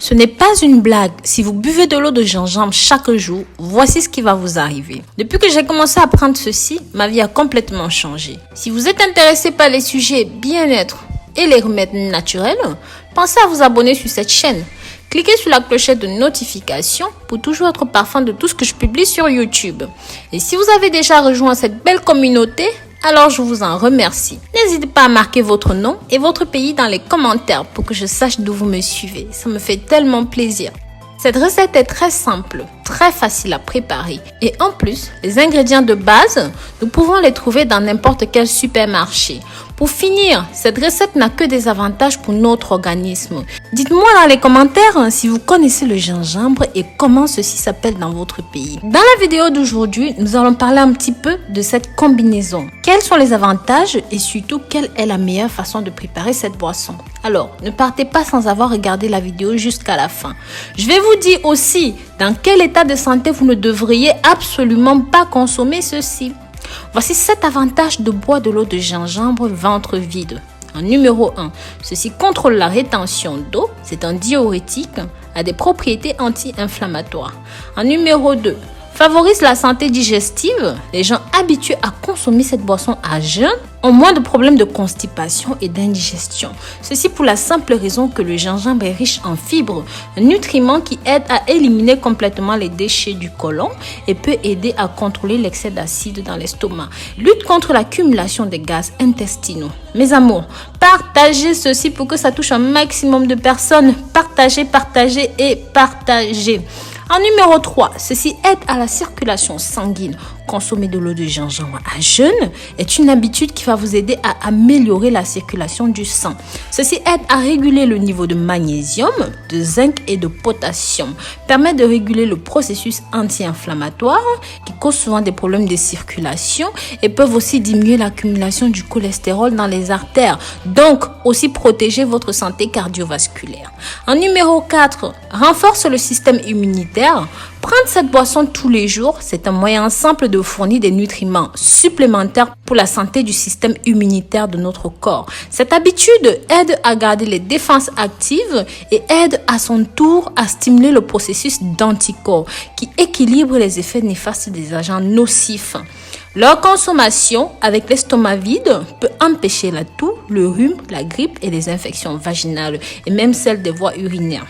Ce n'est pas une blague. Si vous buvez de l'eau de gingembre chaque jour, voici ce qui va vous arriver. Depuis que j'ai commencé à prendre ceci, ma vie a complètement changé. Si vous êtes intéressé par les sujets bien-être et les remèdes naturels, pensez à vous abonner sur cette chaîne. Cliquez sur la clochette de notification pour toujours être parfum de tout ce que je publie sur YouTube. Et si vous avez déjà rejoint cette belle communauté, alors je vous en remercie. N'hésitez pas à marquer votre nom et votre pays dans les commentaires pour que je sache d'où vous me suivez. Ça me fait tellement plaisir. Cette recette est très simple, très facile à préparer. Et en plus, les ingrédients de base, nous pouvons les trouver dans n'importe quel supermarché. Pour finir, cette recette n'a que des avantages pour notre organisme. Dites-moi dans les commentaires si vous connaissez le gingembre et comment ceci s'appelle dans votre pays. Dans la vidéo d'aujourd'hui, nous allons parler un petit peu de cette combinaison. Quels sont les avantages et surtout quelle est la meilleure façon de préparer cette boisson? Alors, ne partez pas sans avoir regardé la vidéo jusqu'à la fin. Je vais vous dire aussi dans quel état de santé vous ne devriez absolument pas consommer ceci. Voici 7 avantages de boire de l'eau de gingembre ventre vide. En numéro 1, ceci contrôle la rétention d'eau. C'est un diurétique, a des propriétés anti-inflammatoires. En numéro 2, favorise la santé digestive. Les gens habitués à consommer cette boisson à jeun ont moins de problèmes de constipation et d'indigestion. Ceci pour la simple raison que le gingembre est riche en fibres, un nutriment qui aide à éliminer complètement les déchets du côlon et peut aider à contrôler l'excès d'acide dans l'estomac. Lutte contre l'accumulation des gaz intestinaux. Mes amours, partagez ceci pour que ça touche un maximum de personnes. Partagez, partagez et partagez. En numéro 3, ceci aide à la circulation sanguine. Consommer de l'eau de gingembre à jeun est une habitude qui va vous aider à améliorer la circulation du sang. Ceci aide à réguler le niveau de magnésium, de zinc et de potassium. Permet de réguler le processus anti-inflammatoire qui cause souvent des problèmes de circulation et peuvent aussi diminuer l'accumulation du cholestérol dans les artères. Donc, aussi protéger votre santé cardiovasculaire. En numéro 4, renforce le système immunitaire. Prendre cette boisson tous les jours, c'est un moyen simple de fournir des nutriments supplémentaires pour la santé du système immunitaire de notre corps. Cette habitude aide à garder les défenses actives et aide à son tour à stimuler le processus d'anticorps qui équilibre les effets néfastes des agents nocifs. Leur consommation avec l'estomac vide peut empêcher la toux, le rhume, la grippe et les infections vaginales et même celles des voies urinaires.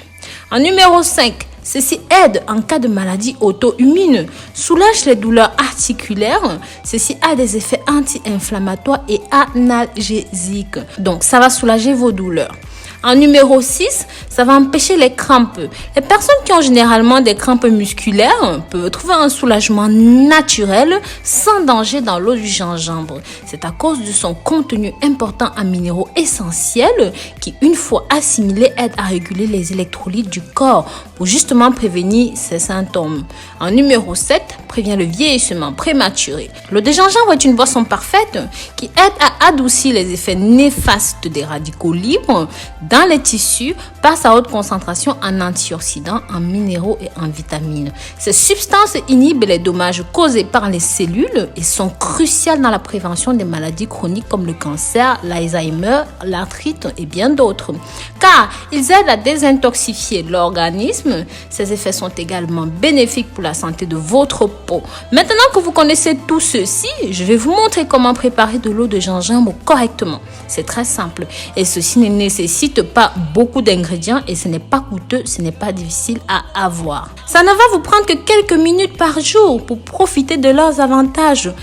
En numéro 5, ceci aide en cas de maladie auto-immune, soulage les douleurs articulaires, ceci a des effets anti-inflammatoires et analgésiques. Donc, ça va soulager vos douleurs. En numéro 6, ça va empêcher les crampes. Les personnes qui ont généralement des crampes musculaires peuvent trouver un soulagement naturel sans danger dans l'eau du gingembre. C'est à cause de son contenu important en minéraux essentiels qui, une fois assimilés, aident à réguler les électrolytes du corps pour justement prévenir ces symptômes. En numéro 7, prévient le vieillissement prématuré. L'eau de gingembre est une boisson parfaite qui aide à adoucir les effets néfastes des radicaux libres dans les tissus par sa haute concentration en antioxydants, en minéraux et en vitamines. Ces substances inhibent les dommages causés par les cellules et sont cruciales dans la prévention des maladies chroniques comme le cancer, l'Alzheimer, l'arthrite et bien d'autres. Car ils aident à désintoxifier l'organisme. Ces effets sont également bénéfiques pour la santé de votre peau. Maintenant que vous connaissez tout ceci, je vais vous montrer comment préparer de l'eau de gingembre correctement. C'est très simple et ceci ne nécessite pas beaucoup d'ingrédients et ce n'est pas coûteux, ce n'est pas difficile à avoir. Ça ne va vous prendre que quelques minutes par jour pour profiter de leurs avantages.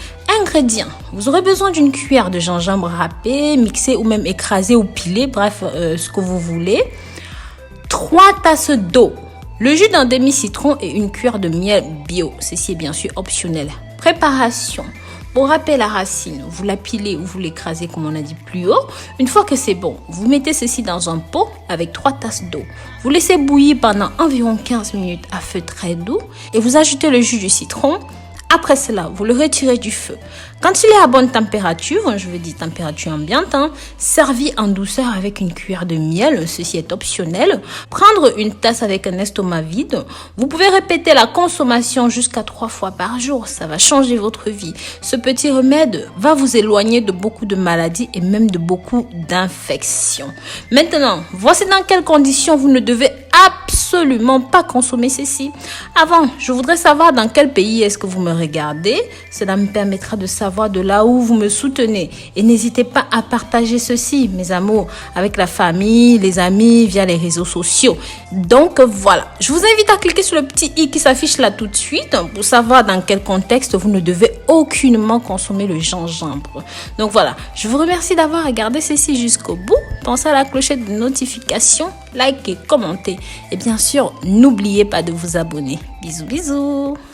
Ingrédients. Vous aurez besoin d'une cuillère de gingembre râpé, mixé ou même écrasé ou pilé, bref, ce que vous voulez. 3 tasses d'eau. Le jus d'un demi-citron et une cuillère de miel bio. Ceci est bien sûr optionnel. Préparation. Pour râper la racine, vous la pilez ou vous l'écrasez comme on a dit plus haut. Une fois que c'est bon, vous mettez ceci dans un pot avec 3 tasses d'eau. Vous laissez bouillir pendant environ 15 minutes à feu très doux et vous ajoutez le jus du citron. Après cela, vous le retirez du feu. Quand il est à bonne température, je veux dire température ambiante, servi en douceur avec une cuillère de miel, ceci est optionnel. Prendre une tasse avec un estomac vide. Vous pouvez répéter la consommation jusqu'à 3 fois par jour. Ça va changer votre vie. Ce petit remède va vous éloigner de beaucoup de maladies et même de beaucoup d'infections. Maintenant, voici dans quelles conditions vous ne devez absolument pas consommer ceci. Avant, je voudrais savoir dans quel pays est-ce que vous me regardez. Cela me permettra de savoir de là où vous me soutenez. Et n'hésitez pas à partager ceci, mes amours, avec la famille, les amis, via les réseaux sociaux. Donc voilà, je vous invite à cliquer sur le petit i qui s'affiche là tout de suite pour savoir dans quel contexte vous ne devez aucunement consommer le gingembre. Donc voilà, je vous remercie d'avoir regardé ceci jusqu'au bout. Pensez à la clochette de notification, likez, commentez. Et bien sûr, n'oubliez pas de vous abonner. Bisous, bisous.